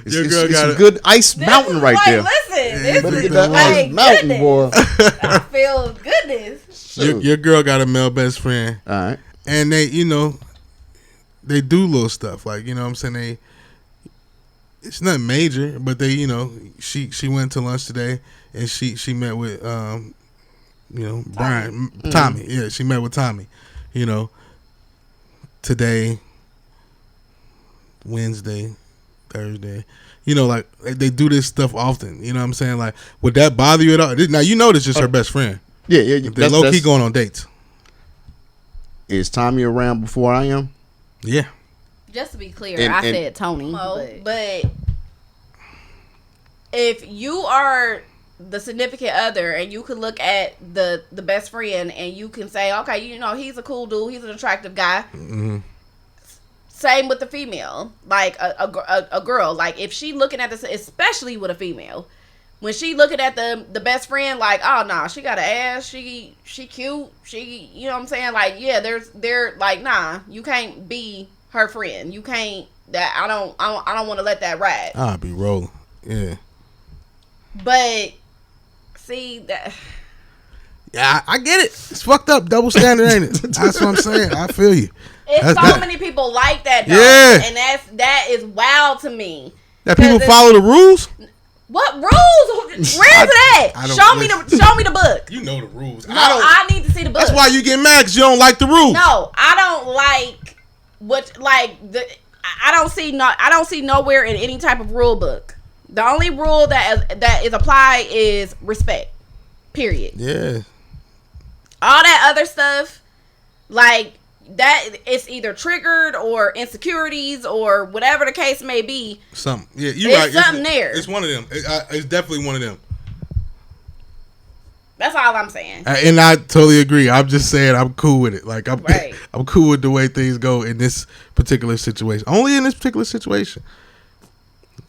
your girl got a good ice mountain right there. Listen, this is like mountain, boy. I feel goodness. Your girl got a male best friend. All right. And they, you know, they do little stuff. Like, you know what I'm saying? It's not major, but they, you know, she went to lunch today and she met with, you know, Brian, Tommy. Yeah, she met with Tommy, you know, today, Wednesday, Thursday. You know, like, they do this stuff often. You know what I'm saying? Like, would that bother you at all? Now, you know this is just her best friend. Yeah. They're low-key going on dates. Is Tommy around before I am? Yeah. Just to be clear, I said Tony. But if you are the significant other and you could look at the best friend and you can say, okay, you know, he's a cool dude, he's an attractive guy. Same with the female, like a girl. Like if she looking at this, especially with a female, when she looking at the best friend, like, oh nah, she got an ass, she cute, she, you know what I'm saying? Like, yeah, they're like, nah, you can't be her friend. You can't. That I don't want to let that ride. I'll be rolling. Yeah. But see that. Yeah, I get it. It's fucked up, double standard, ain't it? That's what I'm saying. I feel you. It's many people like that, though. Yeah. And that is wild to me. That people follow the rules? What rules? Where's it at? Show me the book. You know the rules. No, I need to see the book. That's why you get mad, because you don't like the rules. No, I don't like I don't see nowhere in any type of rule book. The only rule that is applied is respect. Period. Yeah. All that other stuff, like that, it's either triggered or insecurities or whatever the case may be. Something. Yeah, you're right. Something there. It's one of them. It's definitely one of them. That's all I'm saying. And I totally agree. I'm just saying I'm cool with it. Like I'm cool with the way things go in this particular situation. Only in this particular situation.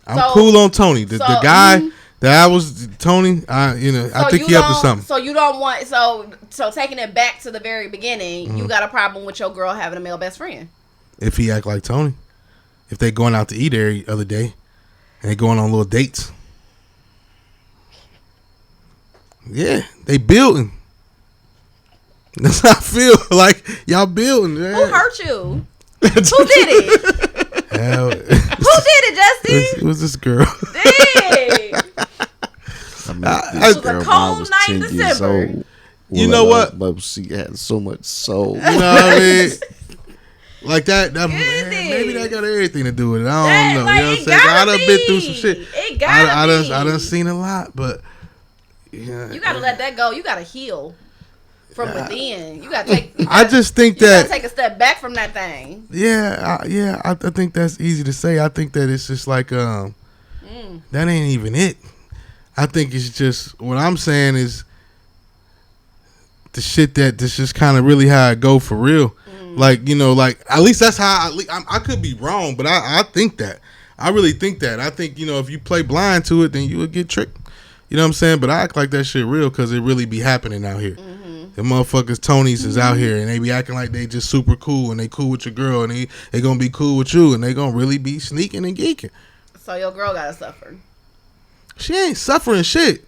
I'm cool on Tony. The guy that I was Tony. I think he up to something. So you don't want so taking it back to the very beginning. You got a problem with your girl having a male best friend. If he act like Tony, if they going out to eat every other day, and they going on little dates. Yeah, they building. That's how I feel. Like y'all building. Man. Who hurt you? Who did it? Who did it, Justin? It was this girl. Dang. It was a cold night in December. You know what? She had so much soul. You know what I mean? Like that maybe that got everything to do with it. I don't know. You know what I'm saying? I done been through some shit. It gotta be. I done seen a lot, but yeah. You gotta let that go. You gotta heal from within. You gotta take. I just think that you gotta take a step back from that thing. Yeah, I think that's easy to say. I think that it's just like that ain't even it. I think it's just what I'm saying is the shit that's just kind of really how it go for real. Like, you know, like at least that's how I could be wrong, but I think that. I really think that. I think, you know, if you play blind to it, then you would get tricked. You know what I'm saying? But I act like that shit real because it really be happening out here. The motherfuckers Tonys is out here and they be acting like they just super cool and they cool with your girl and they gonna be cool with you and they gonna really be sneaking and geeking. So your girl gotta suffer. She ain't suffering shit.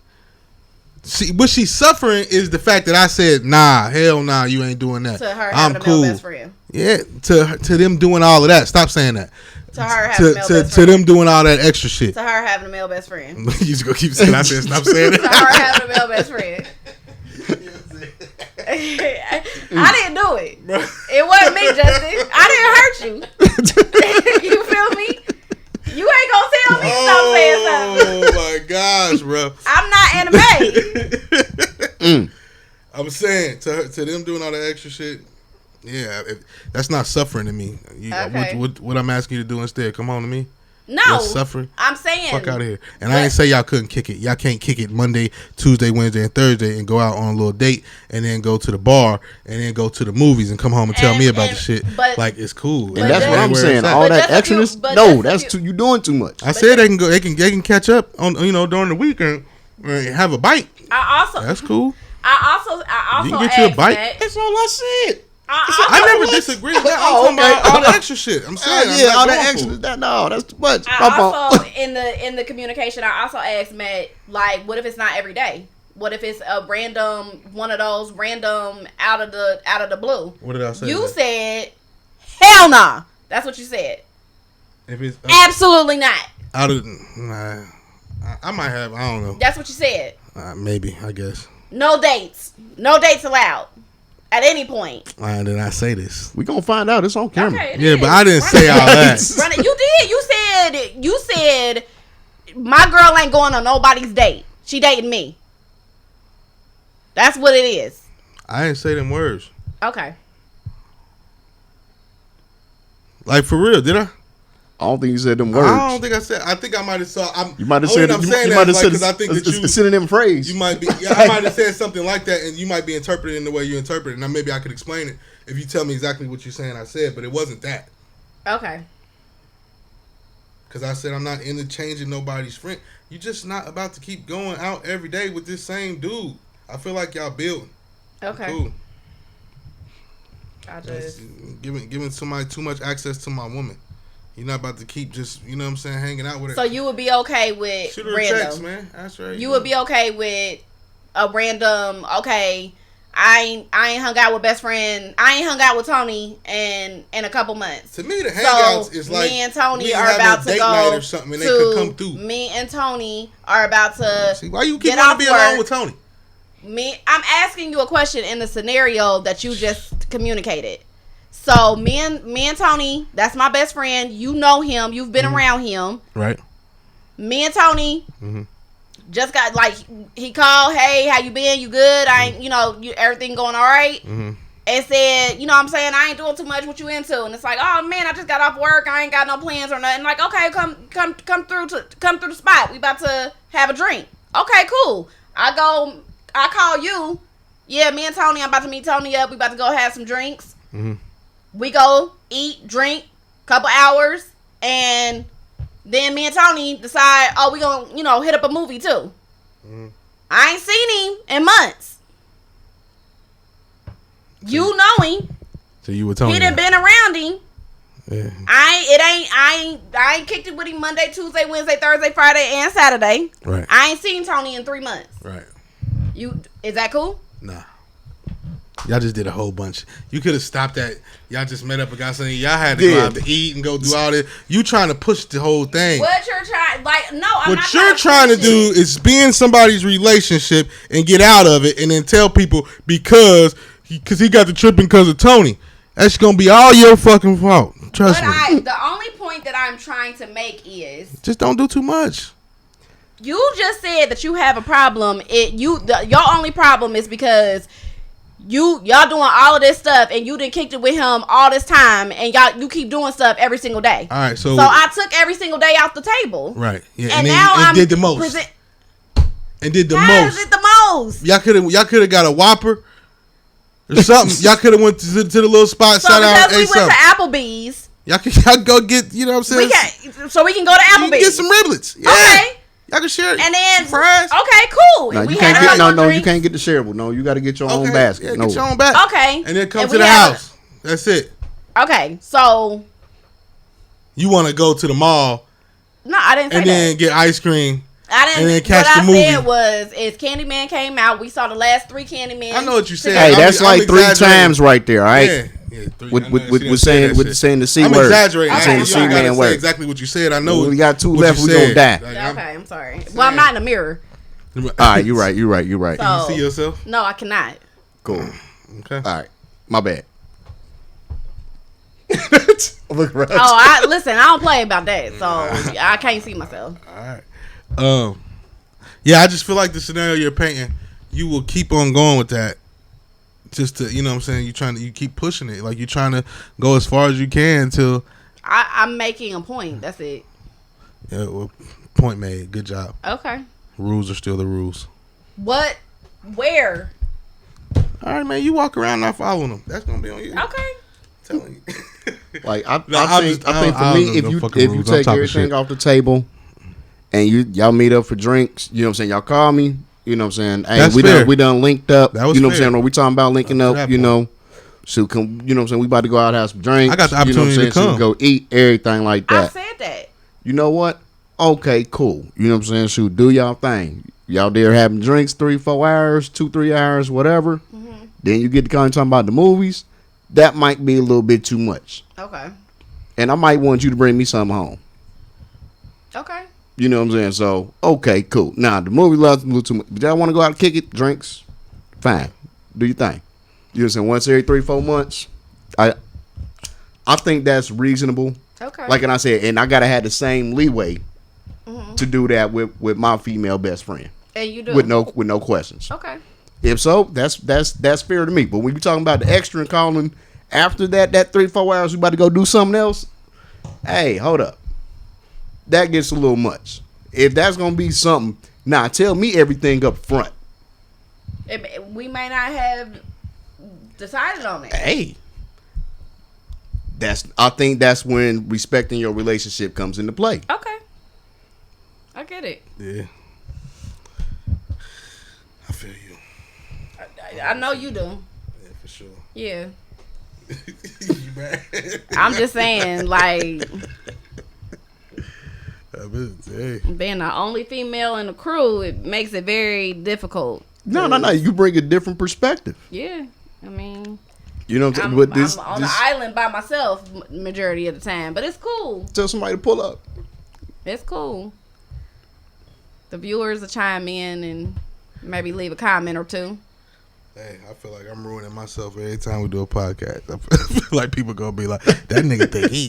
What she's suffering is the fact that I said, nah, hell nah, you ain't doing that. To her having a male best friend. Yeah, to them doing all of that. Stop saying that. To her having a male best friend. To them doing all that extra shit. To her having a male best friend. You just gonna keep saying I said stop saying it. To her having a male best friend. I didn't do it. It wasn't me, Justin. I didn't hurt you. You feel me? You ain't gonna tell me to stop saying something. Oh my gosh, bro. I'm not anime. I'm saying to them doing all that extra shit. Yeah, that's not suffering to me. Okay. What I'm asking you to do instead? Come on to me. No, that's suffering. I'm saying fuck out of here. And I ain't say y'all couldn't kick it. Y'all can't kick it Monday, Tuesday, Wednesday, and Thursday and go out on a little date and then go to the bar and then go to the movies and come home and tell me about the shit. Like it's cool. And that's what I'm saying. All that extraness. No, that's you doing too much. I said they can go. They can catch up on during the weekend and have a bite. That's cool. I also you can get you a bite. That's all I said. I never disagree with that. I'm talking about all the extra shit. I'm saying, all the extra. That's too much. I also in the communication, I also asked Matt, like, what if it's not every day? What if it's a random one of those random out of the blue? What did I say? You said, hell nah. That's what you said. If it's absolutely not. Out of I might have. I don't know. That's what you said. Maybe, I guess. No dates. No dates allowed. At any point. Why did I say this? We gonna find out. It's on camera. Okay, yeah, but I didn't say all that. Run it. You did. You said my girl ain't going on nobody's date. She dating me. That's what it is. I didn't say them words. Okay. Like for real, did I? I don't think you said them words. I don't think I said. I think I might have saw. You might have said. You might have said. I think that you a synonym phrase. You might be. Yeah, I might have said something like that, and you might be interpreting the way you interpret it. Now maybe I could explain it if you tell me exactly what you're saying. I said, but it wasn't that. Okay. Because I said I'm not into changing nobody's friend. You just not about to keep going out every day with this same dude. I feel like y'all building. Okay. Cool. I just giving somebody too much access to my woman. You're not about to keep just, you know what I'm saying, hanging out with her. So you would be okay with shoot her random. Text, man. That's right. You would be okay with a random, okay, I ain't hung out with best friend. I ain't hung out with Tony in a couple months. To me, the hangouts is like me and Tony are about to go or something, and they could come through. Me and Tony are about to. See, why you keep wanting to be alone with Tony? I'm asking you a question in the scenario that you just communicated. So me and Tony, that's my best friend. You know him. You've been around him. Right. Me and Tony just got, like, he called, hey, how you been? You good? I ain't, everything going all right? And said, you know what I'm saying, I ain't doing too much. What you into? And it's like, oh man, I just got off work. I ain't got no plans or nothing. Like, okay, come through the spot. We about to have a drink. Okay, cool. I call you. Yeah, me and Tony, I'm about to meet Tony up. We about to go have some drinks. We go eat, drink, couple hours, and then me and Tony decide, we gonna, hit up a movie too. I ain't seen him in months. You know him. So you were Tony. He done been around him. Yeah. I ain't kicked it with him Monday, Tuesday, Wednesday, Thursday, Friday, and Saturday. Right. I ain't seen Tony in 3 months. Right. Is that cool? Nah. Y'all just did a whole bunch. You could have stopped that. Y'all just met up and got something. Y'all had to go out to eat and go do all this. You trying to push the whole thing. What you're trying, I'm not. What you're trying to do is be in somebody's relationship and get out of it, and then tell people because he got the tripping because of Tony. That's gonna be all your fucking fault. Trust me. The only point that I'm trying to make is just don't do too much. You just said that you have a problem. Your only problem is because y'all doing all of this stuff and you done kicked it with him all this time and you keep doing stuff every single day. All right, so I took every single day off the table. Right. Yeah. And now I did the most. And did the most. How is it the most? Y'all could have got a Whopper or something. Y'all could have went to the little spot. So because we went to Applebee's. Y'all go get, you know what I'm saying? So we can go to Applebee's. You can get some riblets. Yeah. Okay. Y'all can share and then fries. Okay, cool. No, you can't get the shareable. No, you got to get your own basket. Yeah, get your own basket. Okay. And then come to the house. That's it. Okay, so you want to go to the mall? No, I didn't say and that. And then get ice cream. I didn't. And then catch what the movie. I said was, as Candyman came out, we saw the last 3 Candyman. I know what you said. Hey, that's like 3 times right there, all right? Yeah. Yeah, with saying the C word. I'm exaggerating. Saying the C man word. Exactly what you said. I know. We got 2 left. We gonna die. Okay, I'm sorry. Well, I'm not in the mirror. All right, you're right. So, can you see yourself? No, I cannot. Cool. Okay. All right. My bad. Look around. Listen. I don't play about that, so I can't see myself. All right. Yeah, I just feel like the scenario you're painting, you will keep on going with that. Just to, you know what I'm saying, you keep pushing it. Like, you're trying to go as far as you can till... I'm making a point. That's it. Yeah, well, point made. Good job. Okay. Rules are still the rules. What? Where? All right, man. You walk around not following them. That's going to be on you. Okay. I'm telling you. Like, I think for me, if you take everything off the table and y'all meet up for drinks, you know what I'm saying, y'all call me. You know what I'm saying? Hey, we done linked up. That was you know what I'm fair. saying? Or we talking about linking up, you know. So you know what I'm saying? We about to go out and have some drinks. I got the opportunity to come. So go eat, everything like that. I said that. You know what? Okay, cool. You know what I'm saying? Shoot, do y'all thing. Y'all there having drinks 3-4 hours, 2-3 hours, whatever. Mm-hmm. Then you get to kind of talking about the movies. That might be a little bit too much. Okay. And I might want you to bring me something home. Okay. You know what I'm saying? So, okay, cool. Now, the movie loves a little too much. But y'all want to go out and kick it, drinks, fine. Do your thing. You know what I'm saying? Once every 3-4 months, I think that's reasonable. Okay. Like I said, and I got to have the same leeway to do that with my female best friend. And you do. With no questions. Okay. If so, that's fair to me. But when you talking about the extra and calling after that 3-4 hours, we about to go do something else, hey, hold up. That gets a little much. If that's gonna be something, tell me everything up front. We may not have decided on it. Hey, I think that's when respecting your relationship comes into play. Okay, I get it. Yeah, I feel you. I know you do. Yeah, for sure. Yeah. You mad? I'm just saying, like. Hey. Being the only female in the crew, it makes it very difficult. No. You bring a different perspective. Yeah, I mean, you know, I'm on the island by myself majority of the time, but it's cool. Tell somebody to pull up. It's cool. The viewers will chime in and maybe leave a comment or two. Hey, I feel like I'm ruining myself every time we do a podcast. I feel like people gonna be like, that nigga think he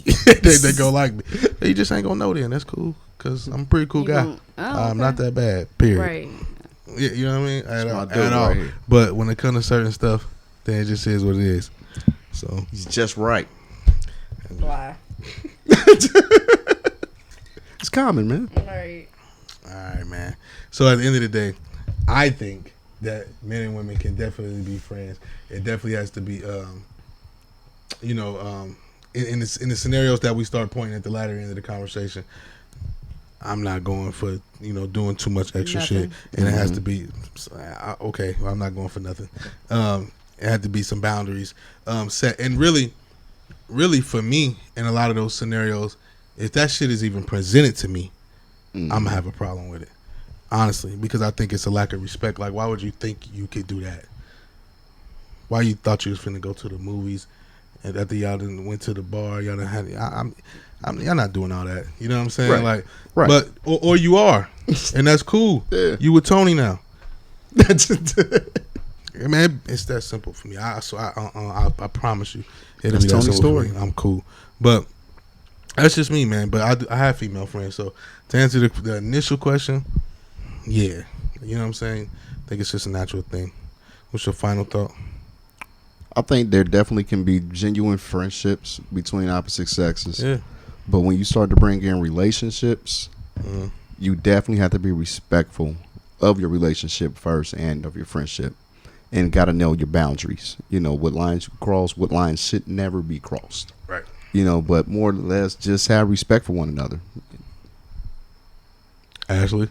they go like me. You just ain't gonna know then. That's cool. Cause I'm a pretty cool guy. I'm not that bad. Period. Right. Yeah, you know what I mean? At all. Right, but when it comes to certain stuff, then it just is what it is. So he's just right. Why? It's common, man. Right. All right, man. So at the end of the day, I think that men and women can definitely be friends. It definitely has to be, in the scenarios that we start pointing at the latter end of the conversation. I'm not going for doing too much extra shit, and it has to be okay. Well, I'm not going for nothing. It had to be some boundaries set, and really for me, in a lot of those scenarios, if that shit is even presented to me, I'm gonna have a problem with it. Honestly, because I think it's a lack of respect. Like, why would you think you could do that? Why you thought you was finna go to the movies, and after y'all done went to the bar, y'all done had. Y'all not doing all that. You know what I'm saying? Right. Like, right. But or you are, and that's cool. Yeah. You with Tony now. Man, it's that simple for me. I promise you, it'll be that Tony's simple story. for me. I'm cool, but That's just me, man. But I have female friends. So to answer the initial question, yeah, you know what I'm saying. I think it's just a natural thing. What's your final thought? I think there definitely can be genuine friendships between opposite sexes. Yeah. But when you start to bring in relationships, you definitely have to be respectful of your relationship first and of your friendship. And got to know your boundaries. You know, what lines you cross, what lines should never be crossed. Right. You know, but more or less just have respect for one another. Ashley?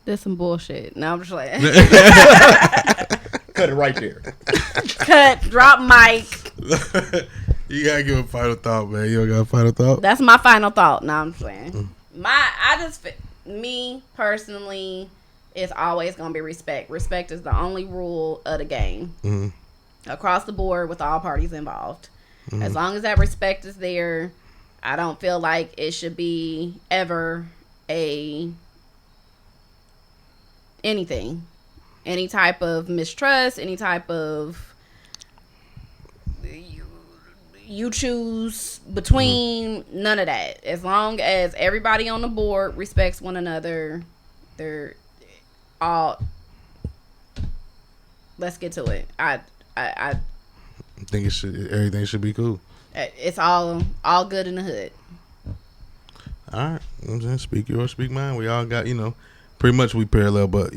There's some bullshit. Now I'm just like... Cut it right there. Cut. Drop mic. You gotta give a final thought, man. You don't got a final thought? That's my final thought. Now I'm saying. Me personally, it's always gonna be respect. Respect is the only rule of the game. Across the board with all parties involved. As long as that respect is there, I don't feel like it should be ever anything. Any type of mistrust, any type of you choose between, none of that. As long as everybody on the board respects one another, they're all. Let's get to it. I think everything should be cool. It's all good in the hood. All right, I'm saying speak yours, speak mine. We all got, pretty much we parallel, but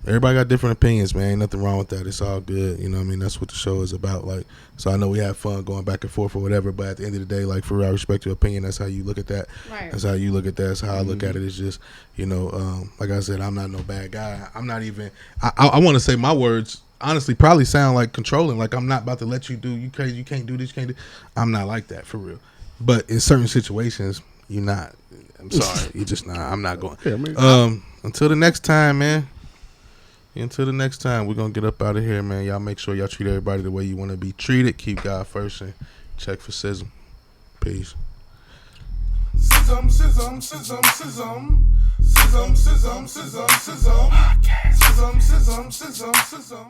everybody got different opinions, man. Ain't nothing wrong with that. It's all good. You know what I mean? That's what the show is about. Like, so I know we have fun going back and forth or whatever, but at the end of the day, like, for real, I respect your opinion. That's how you look at that. Right. That's how you look at that. That's how I look at it. It's just, like I said, I'm not no bad guy. I'm not even, I want to say my words, honestly, probably sound like controlling. Like, I'm not about to let you do, you crazy, you can't do this, you can't do. I'm not like that, for real. But in certain situations, you're not. I'm sorry. You're just not. I'm not going. Until the next time, man. Until the next time, we're going to get up out of here, man. Y'all make sure y'all treat everybody the way you want to be treated. Keep God first and check for S.Y.S.M. Peace. S.Y.S.M. S.Y.S.M. S.Y.S.M. S.Y.S.M. S.Y.S.M.